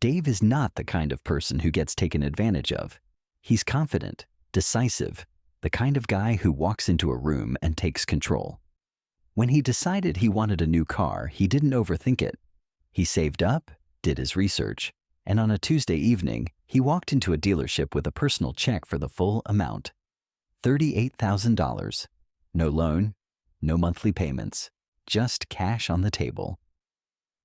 Dave is not the kind of person who gets taken advantage of. He's confident, decisive, the kind of guy who walks into a room and takes control. When he decided he wanted a new car, he didn't overthink it. He saved up, did his research, and on a Tuesday evening, he walked into a dealership with a personal check for the full amount. $38,000. No loan, no monthly payments, just cash on the table.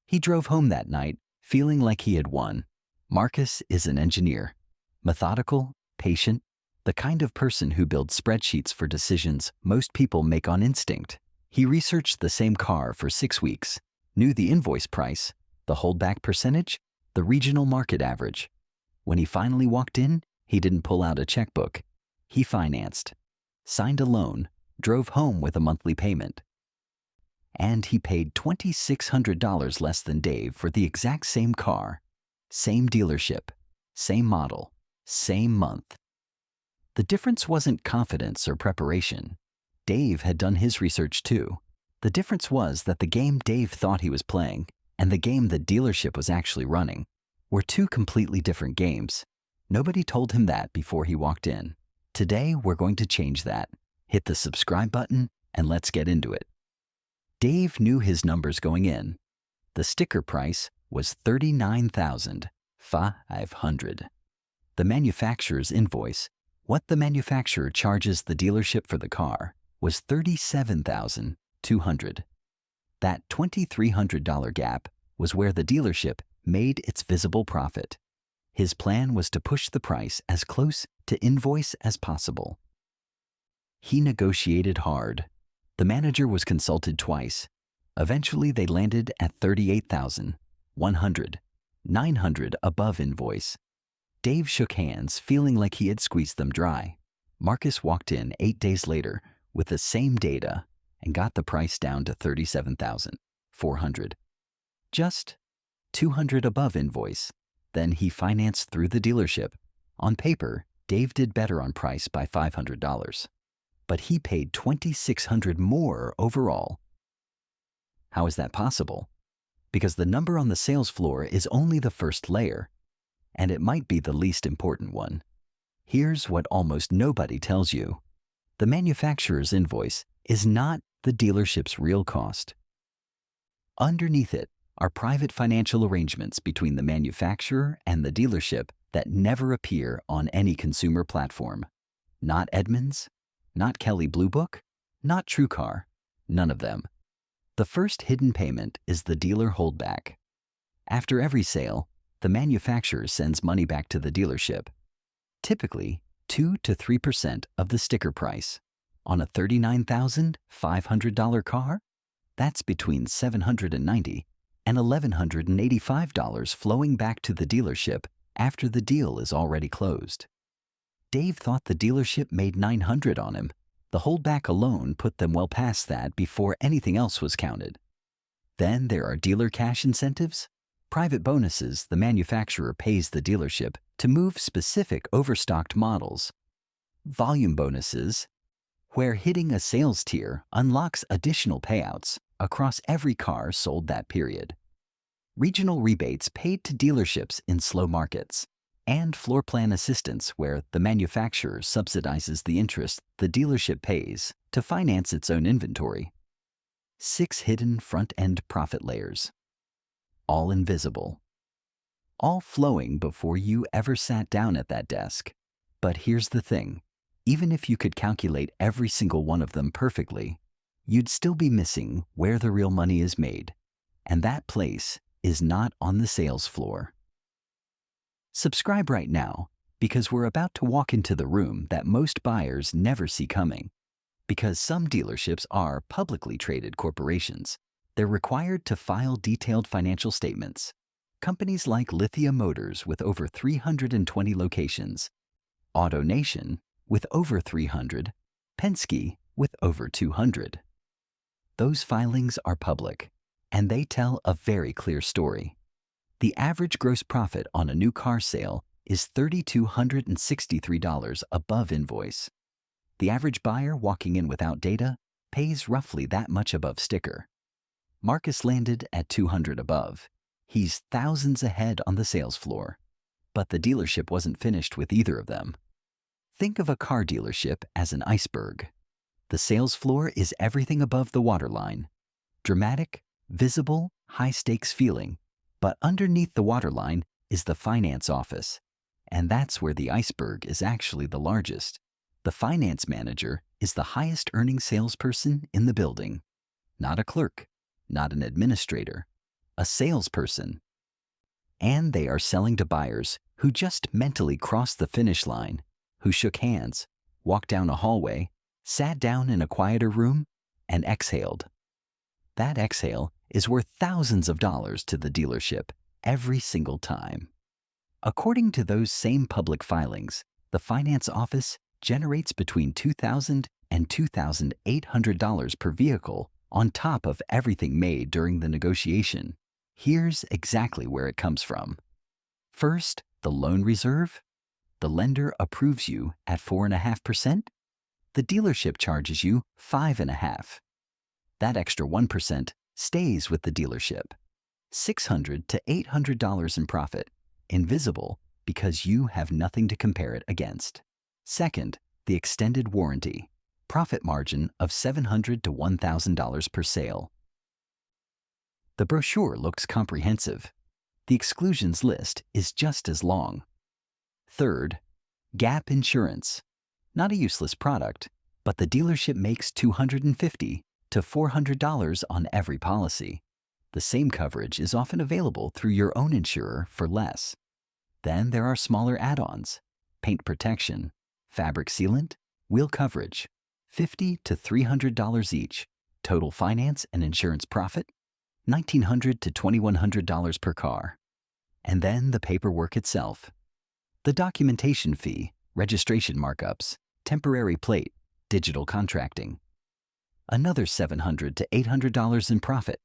He drove home that night, feeling like he had won. Marcus is an engineer, methodical, patient, the kind of person who builds spreadsheets for decisions most people make on instinct. He researched the same car for 6 weeks, knew the invoice price, the holdback percentage, the regional market average. When he finally walked in, he didn't pull out a checkbook. He financed, signed a loan, drove home with a monthly payment. And he paid $2,600 less than Dave for the exact same car, same dealership, same model, same month. The difference wasn't confidence or preparation. Dave had done his research too. The difference was that the game Dave thought he was playing and the game the dealership was actually running were two completely different games. Nobody told him that before he walked in. Today, we're going to change that. Hit the subscribe button and let's get into it. Dave knew his numbers going in. The sticker price was $39,500. The manufacturer's invoice, what the manufacturer charges the dealership for the car, was $37,200. That $2,300 gap was where the dealership made its visible profit. His plan was to push the price as close to invoice as possible. He negotiated hard. The manager was consulted twice. Eventually, they landed at $38,100, $900 above invoice. Dave shook hands, feeling like he had squeezed them dry. Marcus walked in 8 days later with the same data and got the price down to $37,400. Just $200 above invoice. Then he financed through the dealership. On paper, Dave did better on price by $500. But he paid $2,600 more overall. How is that possible? Because the number on the sales floor is only the first layer, and it might be the least important one. Here's what almost nobody tells you. The manufacturer's invoice is not the dealership's real cost. Underneath it are private financial arrangements between the manufacturer and the dealership that never appear on any consumer platform. Not Edmunds, not Kelley Blue Book, not TrueCar, none of them. The first hidden payment is the dealer holdback. After every sale, the manufacturer sends money back to the dealership. Typically, 2 to 3% of the sticker price. On a $39,500 car, that's between $790 and $1,185 flowing back to the dealership after the deal is already closed. Dave thought the dealership made $900 on him. The holdback alone put them well past that before anything else was counted. Then there are dealer cash incentives, private bonuses the manufacturer pays the dealership to move specific overstocked models, volume bonuses, where hitting a sales tier unlocks additional payouts across every car sold that period, regional rebates paid to dealerships in slow markets, and floor plan assistance where the manufacturer subsidizes the interest the dealership pays to finance its own inventory. 6 hidden front-end profit layers, all invisible, all flowing before you ever sat down at that desk. But here's the thing, even if you could calculate every single one of them perfectly, you'd still be missing where the real money is made, and that place is not on the sales floor. Subscribe right now, because we're about to walk into the room that most buyers never see coming. Because some dealerships are publicly traded corporations, they're required to file detailed financial statements. Companies like Lithia Motors with over 320 locations, AutoNation with over 300, Penske with over 200. Those filings are public, and they tell a very clear story. The average gross profit on a new car sale is $3,263 above invoice. The average buyer walking in without data pays roughly that much above sticker. Marcus landed at $200 above. He's thousands ahead on the sales floor. But the dealership wasn't finished with either of them. Think of a car dealership as an iceberg. The sales floor is everything above the waterline. Dramatic, visible, high-stakes feeling. But underneath the waterline is the finance office. And that's where the iceberg is actually the largest. The finance manager is the highest earning salesperson in the building. Not a clerk, not an administrator, a salesperson. And they are selling to buyers who just mentally crossed the finish line, who shook hands, walked down a hallway, sat down in a quieter room, and exhaled. That exhale is worth thousands of dollars to the dealership every single time. According to those same public filings, the finance office generates between $2,000 and $2,800 per vehicle on top of everything made during the negotiation. Here's exactly where it comes from. First, the loan reserve. The lender approves you at 4.5%. The dealership charges you 5.5%. That extra 1% stays with the dealership. $600 to $800 in profit, invisible because you have nothing to compare it against. Second, the extended warranty. Profit margin of $700 to $1,000 per sale. The brochure looks comprehensive. The exclusions list is just as long. Third, gap insurance. Not a useless product, but the dealership makes $250 to $400 on every policy. The same coverage is often available through your own insurer for less. Then there are smaller add-ons: paint protection, fabric sealant, wheel coverage, $50 to $300 each. Total finance and insurance profit, $1,900 to $2,100 per car. And then the paperwork itself. The documentation fee, registration markups, temporary plate, digital contracting. Another $700 to $800 in profit.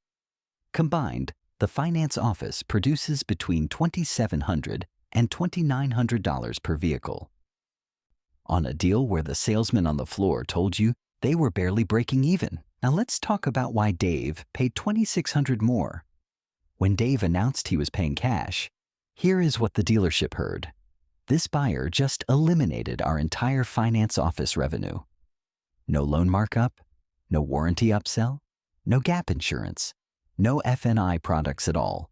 Combined, the finance office produces between $2,700 and $2,900 per vehicle. On a deal where the salesman on the floor told you they were barely breaking even. Now let's talk about why Dave paid $2,600 more. When Dave announced he was paying cash, here is what the dealership heard. This buyer just eliminated our entire finance office revenue. No loan markup, no warranty upsell, no gap insurance, no F&I products at all.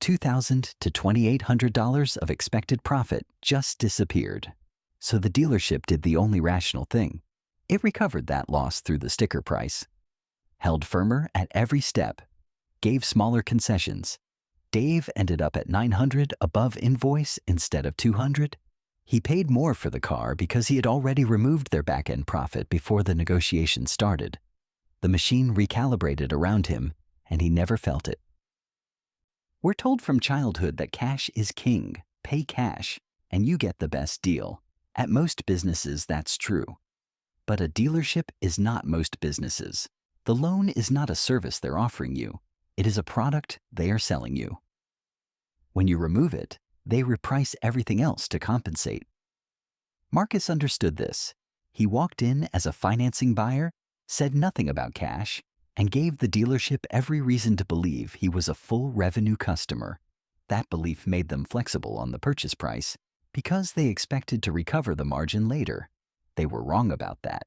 $2,000 to $2,800 of expected profit just disappeared. So the dealership did the only rational thing. It recovered that loss through the sticker price. Held firmer at every step. Gave smaller concessions. Dave ended up at $900 above invoice instead of $200. He paid more for the car because he had already removed their back-end profit before the negotiation started. The machine recalibrated around him, and he never felt it. We're told from childhood that cash is king. Pay cash, and you get the best deal. At most businesses, that's true. But a dealership is not most businesses. The loan is not a service they're offering you. It is a product they are selling you. When you remove it, they reprice everything else to compensate. Marcus understood this. He walked in as a financing buyer, said nothing about cash, and gave the dealership every reason to believe he was a full revenue customer. That belief made them flexible on the purchase price because they expected to recover the margin later. They were wrong about that.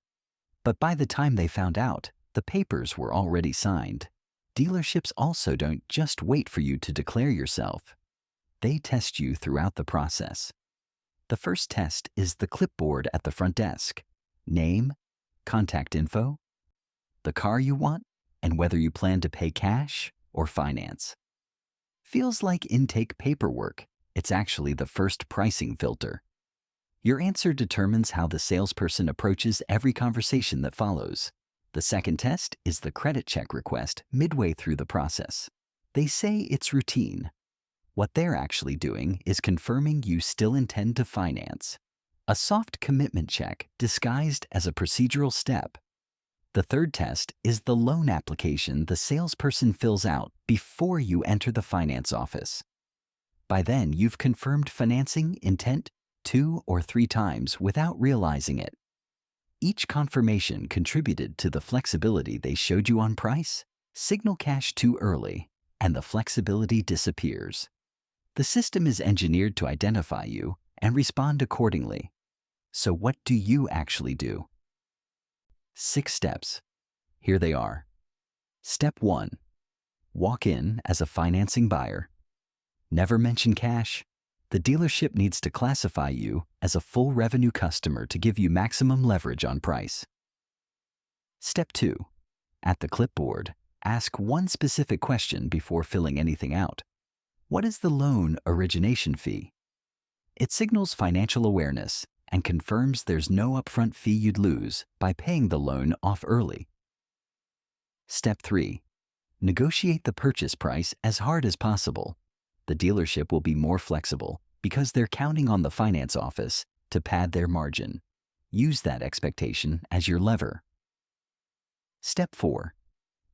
But by the time they found out, the papers were already signed. Dealerships also don't just wait for you to declare yourself. They test you throughout the process. The first test is the clipboard at the front desk. Name, contact info, the car you want, and whether you plan to pay cash or finance. Feels like intake paperwork. It's actually the first pricing filter. Your answer determines how the salesperson approaches every conversation that follows. The second test is the credit check request midway through the process. They say it's routine. What they're actually doing is confirming you still intend to finance. A soft commitment check disguised as a procedural step. The third test is the loan application the salesperson fills out before you enter the finance office. By then, you've confirmed financing intent 2 or 3 times without realizing it. Each confirmation contributed to the flexibility they showed you on price. Signal cash too early, and the flexibility disappears. The system is engineered to identify you and respond accordingly. So what do you actually do? 6 steps. Here they are. Step 1. Walk in as a financing buyer. Never mention cash. The dealership needs to classify you as a full revenue customer to give you maximum leverage on price. Step 2. At the clipboard, ask one specific question before filling anything out. What is the loan origination fee? It signals financial awareness and confirms there's no upfront fee you'd lose by paying the loan off early. Step 3. Negotiate the purchase price as hard as possible. The dealership will be more flexible because they're counting on the finance office to pad their margin. Use that expectation as your lever. Step 4.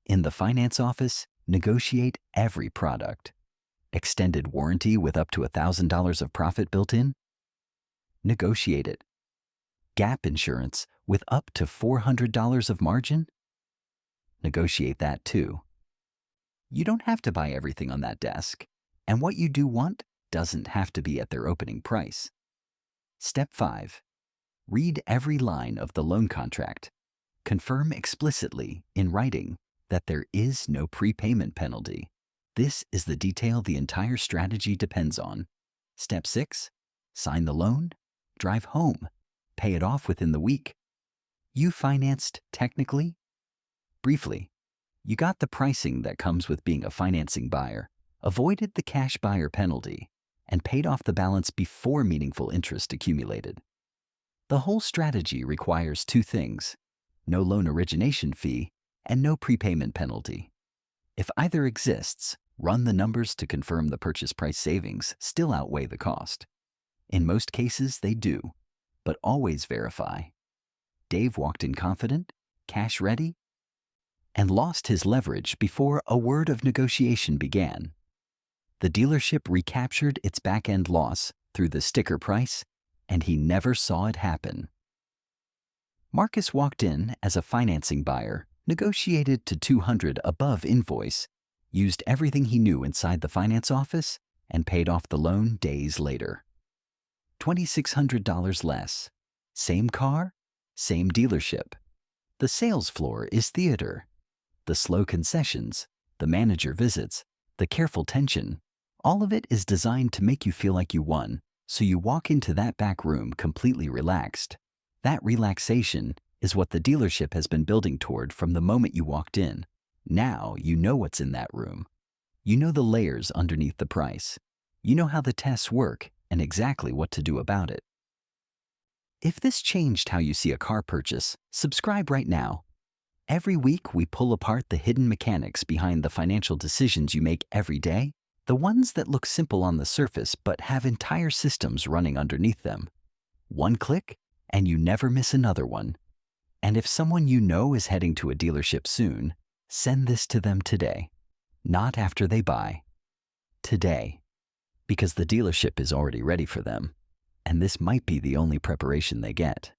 In the finance office, negotiate every product. Extended warranty with up to $1,000 of profit built in? Negotiate it. Gap insurance with up to $400 of margin? Negotiate that too. You don't have to buy everything on that desk, and what you do want doesn't have to be at their opening price. Step 5. Read every line of the loan contract. Confirm explicitly in writing that there is no prepayment penalty. This is the detail the entire strategy depends on. Step 6. Sign the loan, drive home, pay it off within the week. You financed technically? Briefly, you got the pricing that comes with being a financing buyer, avoided the cash buyer penalty, and paid off the balance before meaningful interest accumulated. The whole strategy requires 2 things: no loan origination fee and no prepayment penalty. If either exists, run the numbers to confirm the purchase price savings still outweigh the cost. In most cases, they do, but always verify. Dave walked in confident, cash ready, and lost his leverage before a word of negotiation began. The dealership recaptured its back-end loss through the sticker price, and he never saw it happen. Marcus walked in as a financing buyer, negotiated to $200 above invoice, used everything he knew inside the finance office, and paid off the loan days later. $2,600 less. Same car, same dealership. The sales floor is theater. The slow concessions, the manager visits, the careful tension, all of it is designed to make you feel like you won, so you walk into that back room completely relaxed. That relaxation is what the dealership has been building toward from the moment you walked in. Now you know what's in that room. You know the layers underneath the price. You know how the tests work and exactly what to do about it. If this changed how you see a car purchase, subscribe right now. Every week we pull apart the hidden mechanics behind the financial decisions you make every day, the ones that look simple on the surface but have entire systems running underneath them. One click, and you never miss another one. And if someone you know is heading to a dealership soon, send this to them today. Not after they buy. Today. Because the dealership is already ready for them, and this might be the only preparation they get.